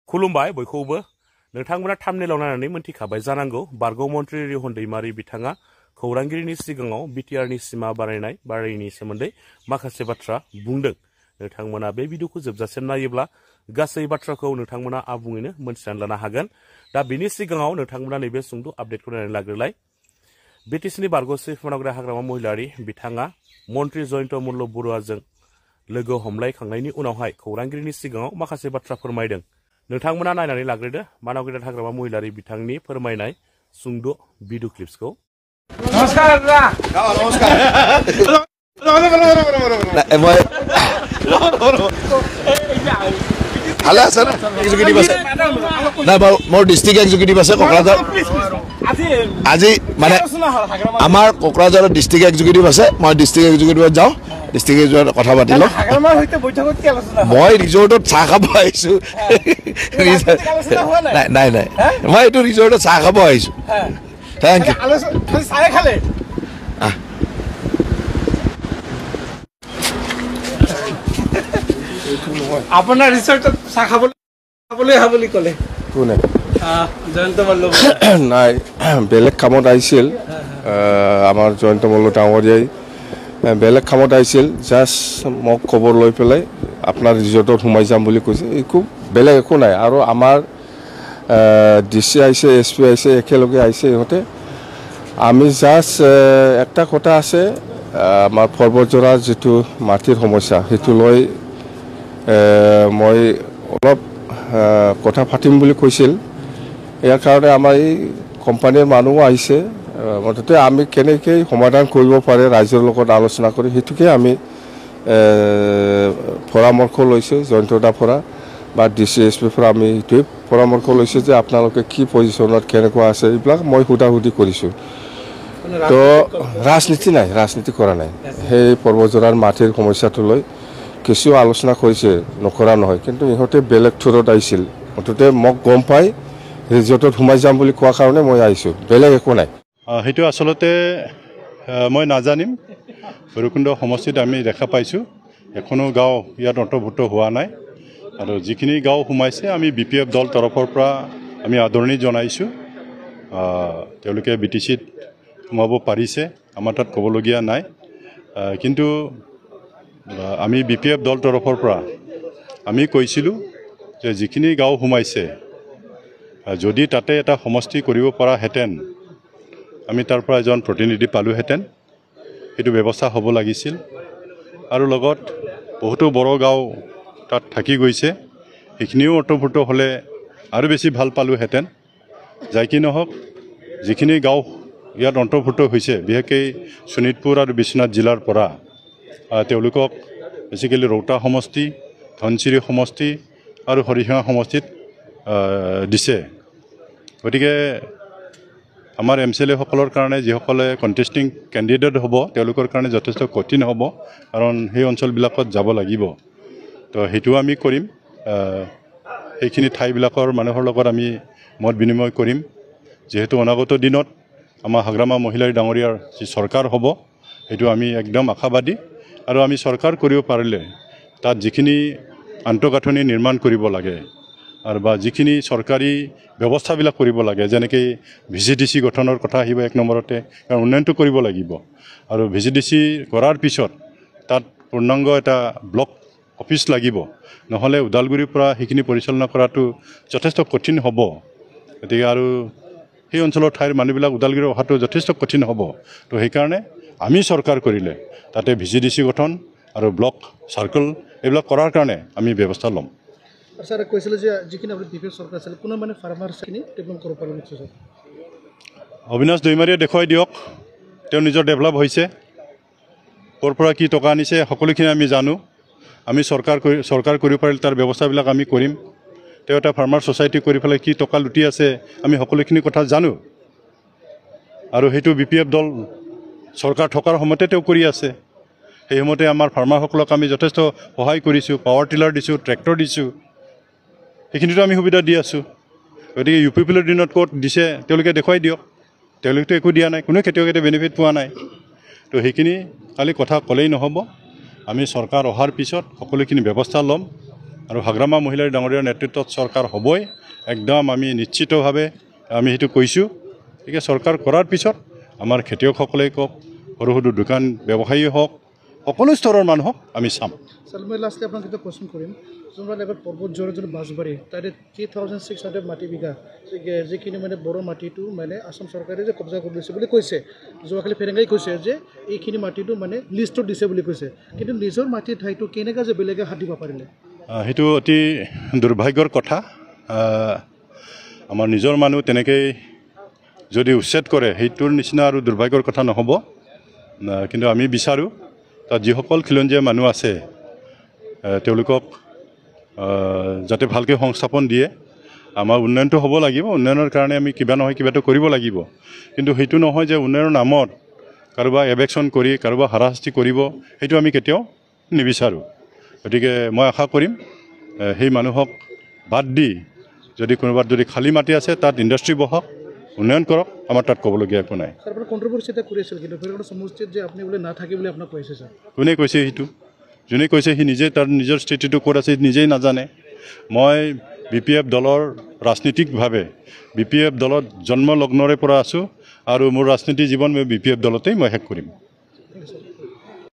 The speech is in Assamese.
खुलुमबाय बयखौबो नोंथांमोना थाम्बनेइलाव नायनानै मोनथिखाबाय जानांगौ बारग' मन्त्रि रिहन दैमारि बिथाङा खौरांगिरिनि सिगाङाव बिटिआरनि सिमा बारायनायनि सोमोन्दै माखासे बाथ्रा बुंदों। नोंथांमोना बे भिडिअखौ जोबजासिम नायोब्ला गासै बाथ्राखौ नोंथांमोना आबुङैनो मोनथिनानै लानो हागोन। दा बेनि सिगाङाव नोंथांमोना नैबे सुंद' आपडेटखौ नायनानै लाग्रोलाय। बिटिसिनि बारग' चिफ मानग्रा हाग्रामा महिलारि बिथाङा मन्त्रि जयन्त मल्ल बरुवाजों लोगो हमलायखांनायनि उनावहाय खौरांगिरिनि सिगाङाव माखासे बाथ्रा फोरमायदों। नोंथांमोना नायनानै लाग्रोदो मानव हाग्रामा महिलारि बिथांनि फोरमायनाय सुंद' भिडिअ क्लिप्सखौ। नमस्कार नमस्कार ভালে আছে না এক্সিকিউটিভ আছে না মোৰ ডিস্ট্ৰিক্ট এক্সিকিউটিভ আছে কোকৰাঝাৰ আজি মানে আমাৰ কোকৰাঝাৰৰ ডিস্ট্ৰিক্ট এক্সিকিউটিভ আছে মই ডিস্ট্ৰিক্ট এক্সিকিউটিভত যাওঁ ডিস্ট্ৰিক্ট এক্সিকিউটিভত কথা পাতিলো মই ৰিজৰ্টত চাহ খাব আহিছো নাই মই এইটো ৰিজৰ্টত চাহ খাব আহিছো থ্যাংক ইউ আপোনাৰ ৰিচৰ্টত চাহ খাবলৈ ক'লে কোনে জয়ন্ত মল্ল নাই বেলেগ কামত আহিছিল আমাৰ জয়ন্ত মল্ল ডাঙৰীয়াই বেলেগ কামত আহিছিল জাষ্ট মোক খবৰ লৈ পেলাই আপোনাৰ ৰিজৰ্টত সোমাই যাম বুলি কৈছে একো বেলেগ একো নাই আৰু আমাৰ ডিচি আহিছে এছ পি আহিছে একেলগে আহিছে ইহঁতে আমি জাষ্ট একটা কথা আছে আমাৰ পৰ্বতজোৰাৰ যিটো মাটিৰ সমস্যা সেইটো লৈ মই অলপ কথা পাতিম বুলি কৈছিল ইয়াৰ কাৰণে আমাৰ এই কোম্পানীৰ মানুহো আহিছে মুঠতে আমি কেনেকৈ সমাধান কৰিব পাৰে ৰাইজৰ লগত আলোচনা কৰি সেইটোকে আমি পৰামৰ্শ লৈছোঁ জয়ন্তদাৰ পৰা বা ডি চি এছ পিৰ পৰা আমি সেইটোৱে পৰামৰ্শ লৈছোঁ যে আপোনালোকে কি পজিশ্যনত কেনেকুৱা আছে এইবিলাক মই সোধাসুধি কৰিছোঁ তো ৰাজনীতি কৰা নাই সেই পৰ্বতজোৰাৰ মাটিৰ সমস্যাটো লৈ কিছু আলোচনা কৰিছে নকৰা নহয় কিন্তু ইহঁতে বেলেগ থ্ৰুত আহিছিল মুঠতে মোক গম পাই ৰিজৰ্টত সোমাই যাম বুলি কোৱাৰ কাৰণে মই আহিছোঁ বেলেগ একো নাই সেইটো আচলতে মই নাজানিম ভৈৰৱকুণ্ড সমষ্টিত আমি দেখা পাইছোঁ এখনো গাঁও ইয়াত অন্তৰ্ভুক্ত হোৱা নাই আৰু যিখিনি গাঁও সোমাইছে আমি BPF দল তৰফৰ পৰা আমি আদৰণি জনাইছোঁ তেওঁলোকে BTCত সোমাব পাৰিছে আমাৰ তাত ক'বলগীয়া নাই কিন্তু আমি BPF দল তৰফৰ পৰা আমি কৈছিলোঁ যে যিখিনি গাঁও সোমাইছে যদি তাতে এটা সমষ্টি কৰিব পৰাহেঁতেন আমি তাৰ পৰা এজন প্ৰতিনিধি পালোহেঁতেন সেইটো ব্যৱস্থা হ'ব লাগিছিল আৰু লগত বহুতো বড়ো গাঁও তাত থাকি গৈছে সেইখিনিও অন্তৰ্ভুক্ত হ'লে আৰু বেছি ভাল পালোহেঁতেন যাই কি নহওক যিখিনি গাঁও ইয়াত অন্তৰ্ভুক্ত হৈছে বিশেষকৈ শোণিতপুৰ আৰু বিশ্বনাথ জিলাৰ পৰা তেওঁলোকক বেছিকেলি ৰৌতা সমষ্টি ধনচিৰি সমষ্টি আৰু হৰিশিঙা সমষ্টিত দিছে গতিকে আমাৰ MCLA সকলৰ কাৰণে যিসকলে কণ্টেষ্টিং কেণ্ডিডেট হ'ব তেওঁলোকৰ কাৰণে যথেষ্ট কঠিন হ'ব কাৰণ সেই অঞ্চলবিলাকত যাব লাগিব তো সেইটো আমি কৰিম সেইখিনি ঠাইবিলাকৰ মানুহৰ লগত আমি মত বিনিময় কৰিম যিহেতু অনাগত দিনত আমাৰ হাগ্ৰামা মহিলাৰী ডাঙৰীয়াৰ যি চৰকাৰ হ'ব সেইটো আমি একদম আশাবাদী আৰু আমি চৰকাৰ কৰিব পাৰিলে তাত যিখিনি আন্তঃগাঁথনি নিৰ্মাণ কৰিব লাগে আৰু বা যিখিনি চৰকাৰী ব্যৱস্থাবিলাক কৰিব লাগে যেনেকৈ VCDC গঠনৰ কথা আহিব এক নম্বৰতে কাৰণ উন্নয়নটো কৰিব লাগিব আৰু VCDC কৰাৰ পিছত তাত পূৰ্ণাংগ এটা ব্লক অফিচ লাগিব নহ'লে ওদালগুৰিৰ পৰা সেইখিনি পৰিচালনা কৰাটো যথেষ্ট কঠিন হ'ব গতিকে আৰু সেই অঞ্চলৰ ঠাইৰ মানুহবিলাক ওদালগুৰি অহাটো যথেষ্ট কঠিন হ'ব তো সেইকাৰণে আমি চৰকাৰ কৰিলে তাতে VCDC গঠন আৰু ব্লক চাৰ্কল এইবিলাক কৰাৰ কাৰণে আমি ব্যৱস্থা ল'ম স্যাৰ কৈছিল যে যিখিনি আপুনি BPF চৰকাৰ আছিল কোনো মানে ফাৰ্মাৰছখিনি ডেভেলপ কৰিব পাৰিব নিশ্চয় স্যাৰ অবিনাশ দৈমাৰীয়ে দেখুৱাই দিয়ক তেওঁ নিজৰ ডেভেলপ হৈছে ক'ৰ পৰা কি টকা আনিছে সকলোখিনি আমি জানো আমি চৰকাৰ কৰিব পাৰিলে তাৰ ব্যৱস্থাবিলাক আমি কৰিম তেওঁ এটা ফাৰ্মাৰ ছ'চাইটি কৰি পেলাই কি টকা লুটি আছে আমি সকলোখিনি কথা জানো আৰু সেইটো BPF দল চৰকাৰ থকাৰ সময়তে তেওঁ কৰি আছে সেই সময়তে আমাৰ ফাৰ্মাৰসকলক আমি যথেষ্ট সহায় কৰিছোঁ পাৱাৰ টিলাৰ দিছোঁ ট্ৰেক্টৰ দিছোঁ সেইখিনিতো আমি সুবিধা দি আছোঁ গতিকে UPPৰ দিনত ক'ত দিছে তেওঁলোকে দেখুৱাই দিয়ক তেওঁলোকেতো একো দিয়া নাই কোনো খেতিয়কে বেনিফিট পোৱা নাই তো সেইখিনি খালি কথা ক'লেই নহ'ব আমি চৰকাৰ অহাৰ পিছত সকলোখিনি ব্যৱস্থা ল'ম আৰু হাগ্ৰামা মহিলাৰ ডাঙৰীয়াৰ নেতৃত্বত চৰকাৰ হ'বই একদম আমি নিশ্চিতভাৱে আমি সেইটো কৈছোঁ গতিকে চৰকাৰ কৰাৰ পিছত আমাৰ খেতিয়কসকলেই কওক সৰু সৰু দোকান ব্যৱসায়ী হওক সকলো স্তৰৰ মানুহক আমি চাম স্যার মই লাস্টে আপনার একটা প্রশ্ন করিম যোনবার এবার পর্বত জোরে যদি বাঁশবাড়ি তাদের 3600 মাটি বিঘা যিখিনি মানে বড় মাটিটো মানে আসাম সরকারে যে কবজা কৰি লৈছে বুলি কৈছে যোৱাকালি ফেৰেংগাই কৈছে যে এইখিনি মাটিটো মানে লিষ্টত দিছে বুলি কৈছে কিন্তু নিজৰ মাটিৰ ঠাইটো কেনেকৈ যে বেলেগে হাত দিব পাৰিলে সেইটো অতি দুৰ্ভাগ্যৰ কথা আমাৰ নিজৰ মানুহ তেনেকৈ যদি উচ্ছেদ কৰে সেইটোৰ নিচিনা আৰু দুৰ্ভাগ্যৰ কথা নহ'ব কিন্তু আমি বিচাৰোঁ তাত যিসকল খিলঞ্জীয়া মানুহ আছে তেওঁলোকক যাতে ভালকৈ সংস্থাপন দিয়ে আমাৰ উন্নয়নটো হ'ব লাগিব উন্নয়নৰ কাৰণে আমি কিবা নহয় কিবাটো কৰিব লাগিব কিন্তু সেইটো নহয় যে উন্নয়নৰ নামত কাৰোবাক এভেকশ্যন কৰি কাৰোবাক হাৰাশাস্তি কৰিব সেইটো আমি কেতিয়াও নিবিচাৰোঁ গতিকে মই আশা কৰিম সেই মানুহক বাদ দি যদি কোনোবাত যদি খালী মাটি আছে তাত ইণ্ডাষ্ট্ৰী বহাওক উন্নয়ন কৰক আমাৰ তাত ক'বলগীয়া একো নাই স্যার আপনার কন্ট্রোভার্সি এটা করেছিল কিন্তু ফেরগাঁও সমষ্টিত যে আপনি বলে না থাকে বলে আপনাক কৈছে স্যার কোনে কৈছে সেইটো যোনে কৈছে সি নিজে তাৰ নিজৰ স্থিতিটো ক'ত আছে নিজেই নাজানে মই BPF দলৰ ৰাজনীতিকভাৱে BPF দলত জন্মলগ্নৰে পৰা আছোঁ আৰু মোৰ ৰাজনীতি জীৱন মই BPF দলতেই মই শেষ কৰিম